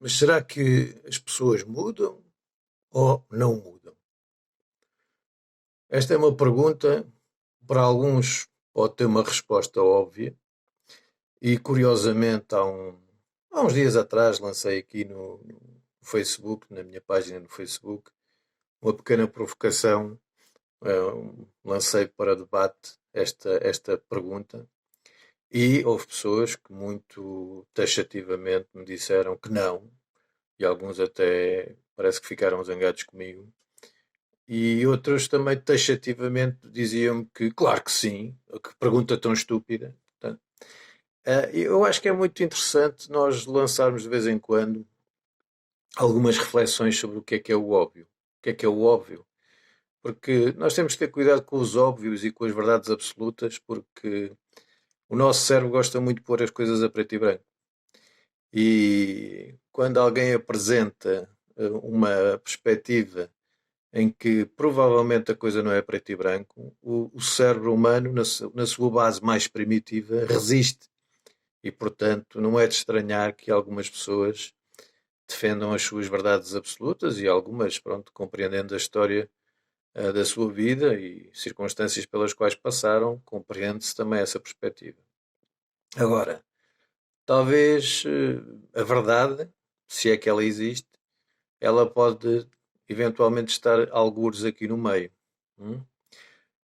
Mas será que as pessoas mudam ou não mudam? Esta é uma pergunta, para alguns pode ter uma resposta óbvia, e curiosamente há uns dias atrás lancei aqui no Facebook, na minha página no Facebook, uma pequena provocação, lancei para debate esta pergunta e houve pessoas que muito taxativamente me disseram que não, e alguns até parece que ficaram zangados comigo. E outros também taxativamente diziam-me que, claro que sim, que pergunta tão estúpida. Portanto, eu acho que é muito interessante nós lançarmos de vez em quando algumas reflexões sobre o que é o óbvio. O que é o óbvio? Porque nós temos que ter cuidado com os óbvios e com as verdades absolutas, porque o nosso cérebro gosta muito de pôr as coisas a preto e branco. E quando alguém apresenta uma perspectiva em que provavelmente a coisa não é preto e branco, o cérebro humano, na sua base mais primitiva, resiste. E, portanto, não é de estranhar que algumas pessoas defendam as suas verdades absolutas e algumas, pronto, compreendendo a história da sua vida e circunstâncias pelas quais passaram, compreende-se também essa perspectiva. Agora, talvez a verdade, se é que ela existe, ela pode eventualmente estar algures aqui no meio. Hum?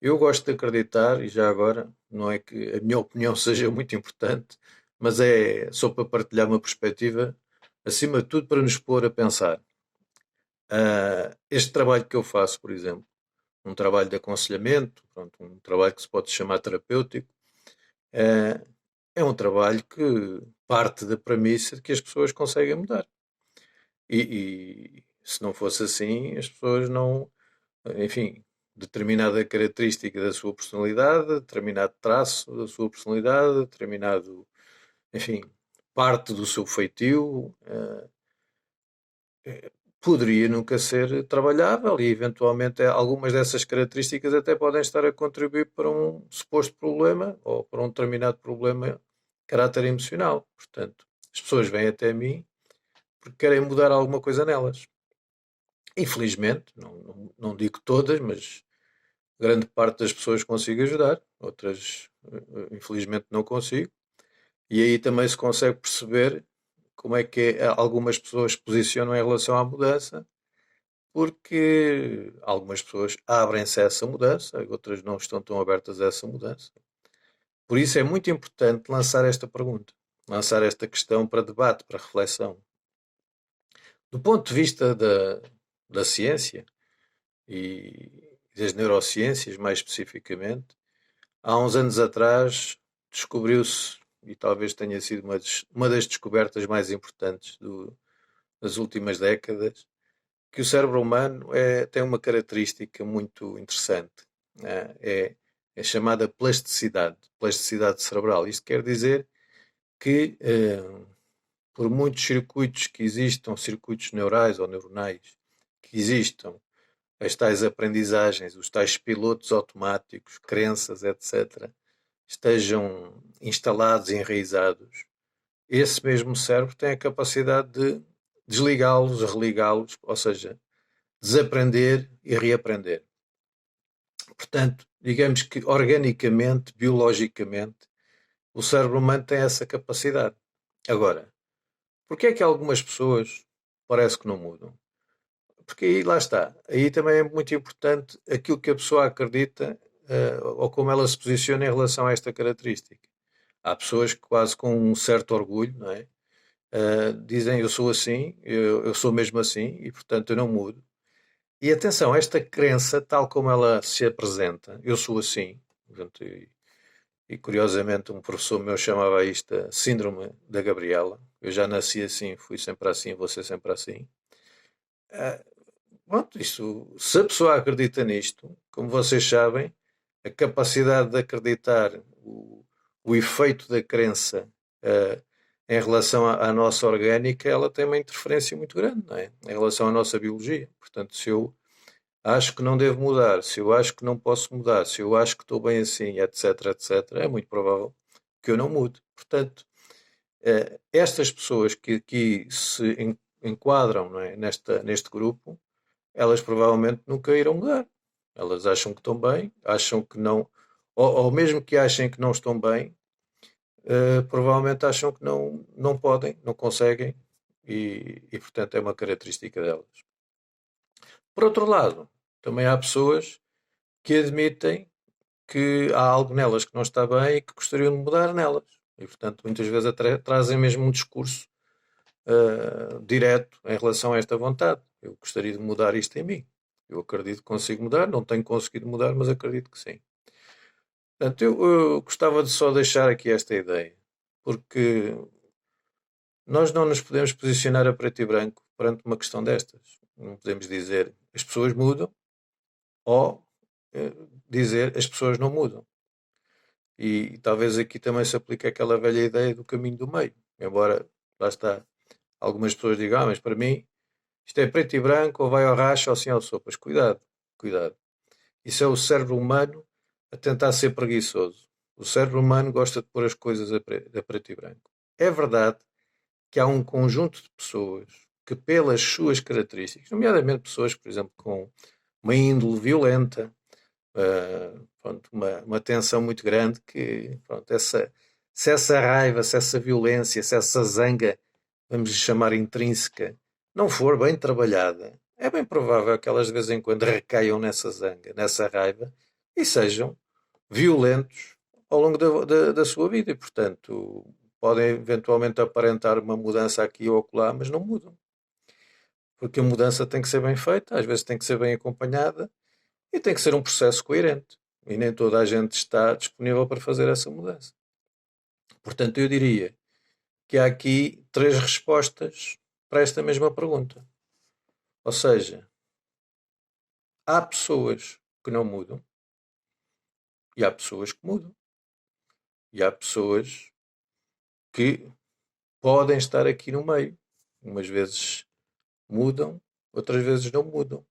Eu gosto de acreditar, e já agora, não é que a minha opinião seja muito importante, mas é só para partilhar uma perspectiva, acima de tudo para nos pôr a pensar. Este trabalho que eu faço, por exemplo, um trabalho de aconselhamento, pronto, um trabalho que se pode chamar terapêutico, ah, é um trabalho que parte da premissa de que as pessoas conseguem mudar. E se não fosse assim, as pessoas não, enfim, determinada característica da sua personalidade, determinado traço da sua personalidade, determinado, enfim, parte do seu feitio, poderia nunca ser trabalhável e eventualmente algumas dessas características até podem estar a contribuir para um suposto problema ou para um determinado problema de caráter emocional. Portanto, as pessoas vêm até mim porque querem mudar alguma coisa nelas. Infelizmente, não digo todas, mas grande parte das pessoas consigo ajudar, outras infelizmente não consigo. E aí também se consegue perceber como é que algumas pessoas se posicionam em relação à mudança, porque algumas pessoas abrem-se a essa mudança, outras não estão tão abertas a essa mudança. Por isso é muito importante lançar esta pergunta, lançar esta questão para debate, para reflexão. Do ponto de vista da ciência e das neurociências, mais especificamente, há uns anos atrás descobriu-se, e talvez tenha sido uma das descobertas mais importantes das últimas décadas, que o cérebro humano tem uma característica muito interessante. É chamada plasticidade cerebral. Isto quer dizer que, por muitos circuitos que existam, circuitos neurais ou neuronais, que existam, as tais aprendizagens, os tais pilotos automáticos, crenças, etc., estejam instalados e enraizados, esse mesmo cérebro tem a capacidade de desligá-los, religá-los, ou seja, desaprender e reaprender. Portanto, digamos que organicamente, biologicamente, o cérebro humano tem essa capacidade. Agora, porquê é que algumas pessoas parece que não mudam? Porque aí lá está. Aí também é muito importante aquilo que a pessoa acredita ou como ela se posiciona em relação a esta característica. Há pessoas que quase com um certo orgulho, não é? Dizem eu sou assim, eu sou mesmo assim e portanto eu não mudo. E atenção, esta crença, tal como ela se apresenta, eu sou assim, portanto, e curiosamente um professor meu chamava isto a síndrome da Gabriela. Eu já nasci assim, fui sempre assim, vou ser sempre assim. Ah, Pronto, isso, se a pessoa acredita nisto, como vocês sabem, a capacidade de acreditar, o efeito da crença ah, em relação à nossa orgânica, ela tem uma interferência muito grande, não é? Em relação à nossa biologia. Portanto, se eu acho que não devo mudar, se eu acho que não posso mudar, se eu acho que estou bem assim, etc, etc, é muito provável que eu não mude. Portanto, estas pessoas que aqui se enquadram, não é, neste grupo, elas provavelmente nunca irão mudar. Elas acham que estão bem, acham que não, ou mesmo que achem que não estão bem, provavelmente acham que não podem, não conseguem, portanto é uma característica delas. Por outro lado, também há pessoas que admitem que há algo nelas que não está bem e que gostariam de mudar nelas. E, portanto, muitas vezes trazem mesmo um discurso direto em relação a esta vontade. Eu gostaria de mudar isto em mim. Eu acredito que consigo mudar, não tenho conseguido mudar, mas acredito que sim. Portanto, eu gostava de só deixar aqui esta ideia, porque nós não nos podemos posicionar a preto e branco perante uma questão destas. Não podemos dizer as pessoas mudam ou dizer as pessoas não mudam. E talvez aqui também se aplique aquela velha ideia do caminho do meio. Embora, lá está, algumas pessoas digam, mas para mim isto é preto e branco, ou vai ao racha ou sim ao sopas. Cuidado, cuidado. Isso é o cérebro humano a tentar ser preguiçoso. O cérebro humano gosta de pôr as coisas a preto e branco. É verdade que há um conjunto de pessoas que, pelas suas características, nomeadamente pessoas, por exemplo, com uma índole violenta, pronto, uma tensão muito grande, que pronto, se essa raiva, se essa violência, se essa zanga, vamos chamar intrínseca, não for bem trabalhada, é bem provável que elas de vez em quando recaiam nessa zanga, nessa raiva e sejam violentos ao longo da sua vida e, portanto, podem eventualmente aparentar uma mudança aqui ou acolá, mas não mudam. Porque a mudança tem que ser bem feita, às vezes tem que ser bem acompanhada e tem que ser um processo coerente. E nem toda a gente está disponível para fazer essa mudança. Portanto, eu diria que há aqui três respostas para esta mesma pergunta. Ou seja, há pessoas que não mudam e há pessoas que mudam. E há pessoas que podem estar aqui no meio. Umas vezes mudam, outras vezes não mudam.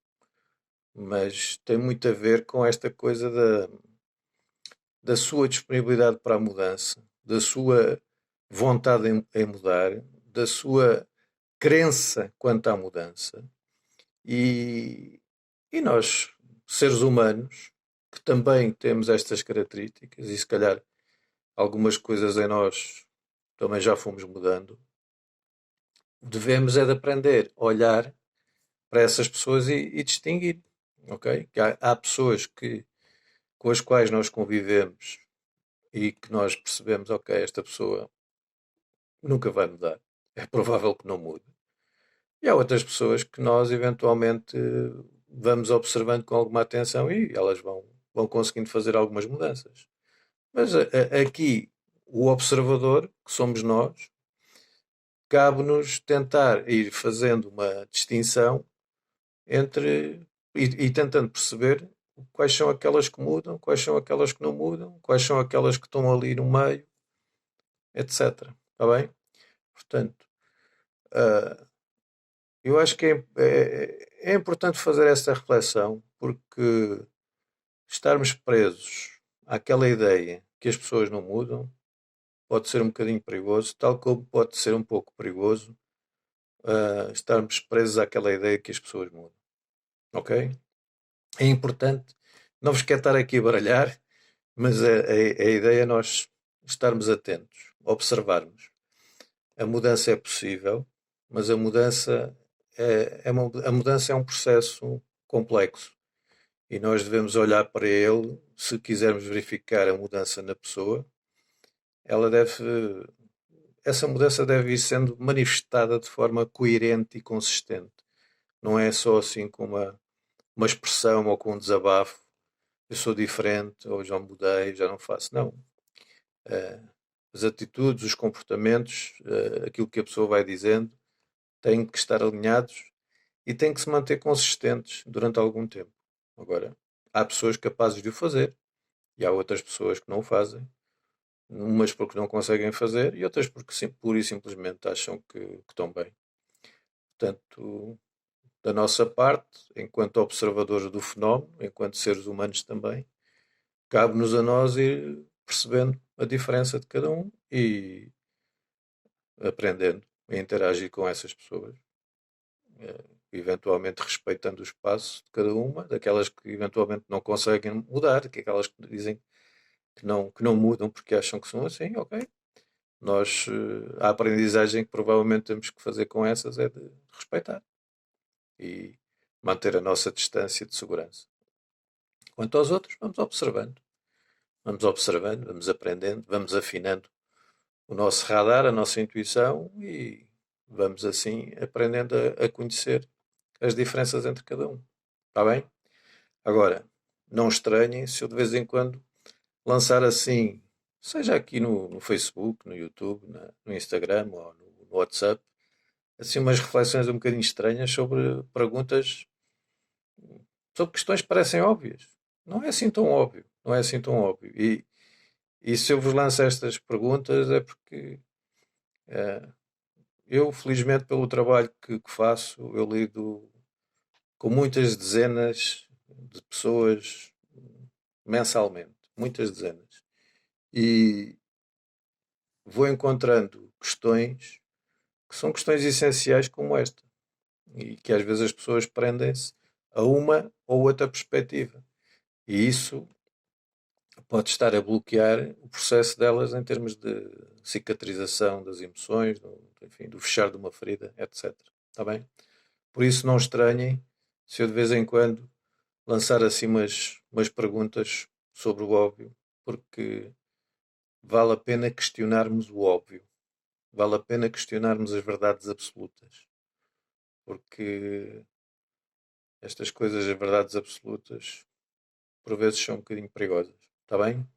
Mas tem muito a ver com esta coisa da sua disponibilidade para a mudança, da sua vontade em mudar, da sua crença quanto à mudança. E nós, seres humanos, que também temos estas características, e se calhar algumas coisas em nós também já fomos mudando, devemos é de aprender a olhar para essas pessoas e distinguir, ok? Que há pessoas com as quais nós convivemos e que nós percebemos, ok, esta pessoa nunca vai mudar, é provável que não mude. E há outras pessoas que nós eventualmente vamos observando com alguma atenção e elas vão conseguindo fazer algumas mudanças. Mas aqui, o observador, que somos nós, cabe-nos tentar ir fazendo uma distinção entre e tentando perceber quais são aquelas que mudam, quais são aquelas que não mudam, quais são aquelas que estão ali no meio, etc. Está bem? Portanto, uh, eu acho que é importante fazer essa reflexão porque estarmos presos àquela ideia que as pessoas não mudam pode ser um bocadinho perigoso, tal como pode ser um pouco perigoso estarmos presos àquela ideia que as pessoas mudam. Ok? É importante, não vos quero estar aqui a baralhar, mas a ideia é nós estarmos atentos, observarmos. A mudança é possível, mas a mudança é um processo complexo e nós devemos olhar para ele se quisermos verificar a mudança na pessoa. Ela essa mudança deve ir sendo manifestada de forma coerente e consistente. Não é só assim com uma expressão ou com um desabafo. Eu sou diferente, ou já mudei, já não faço. Não. As atitudes, os comportamentos, aquilo que a pessoa vai dizendo, têm que estar alinhados e têm que se manter consistentes durante algum tempo. Agora, há pessoas capazes de o fazer e há outras pessoas que não o fazem. Umas porque não conseguem fazer e outras porque pura e simplesmente acham que estão bem. Portanto, da nossa parte, enquanto observadores do fenómeno, enquanto seres humanos também, cabe-nos a nós ir percebendo a diferença de cada um e aprendendo a interagir com essas pessoas. eventualmente respeitando o espaço de cada uma, daquelas que eventualmente não conseguem mudar, que aquelas que dizem que não mudam porque acham que são assim, ok. Nós, a aprendizagem que provavelmente temos que fazer com essas é de respeitar e manter a nossa distância de segurança. Quanto aos outros, vamos observando, vamos aprendendo, vamos afinando o nosso radar, a nossa intuição e vamos assim aprendendo a conhecer as diferenças entre cada um. Está bem? Agora, não estranhem se eu de vez em quando lançar assim, seja aqui no Facebook, no YouTube, no Instagram ou no WhatsApp, assim umas reflexões um bocadinho estranhas sobre perguntas, sobre questões que parecem óbvias. Não é assim tão óbvio, não é assim tão óbvio. E se eu vos lanço estas perguntas é porque eh, eu, felizmente, pelo trabalho que faço, eu lido com muitas dezenas de pessoas mensalmente, muitas dezenas. E vou encontrando questões que são questões essenciais como esta. E que às vezes as pessoas prendem-se a uma ou outra perspectiva. E isso pode estar a bloquear o processo delas em termos de cicatrização das emoções, enfim, do fechar de uma ferida, etc. Está bem? Por isso não estranhem se eu de vez em quando lançar assim umas perguntas sobre o óbvio, porque vale a pena questionarmos o óbvio. Vale a pena questionarmos as verdades absolutas. Porque estas coisas, as verdades absolutas, por vezes são um bocadinho perigosas. Está bem?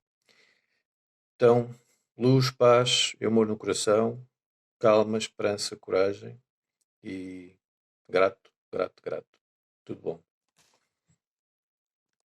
Então, luz, paz, amor no coração, calma, esperança, coragem e grato, grato, grato. Tudo bom.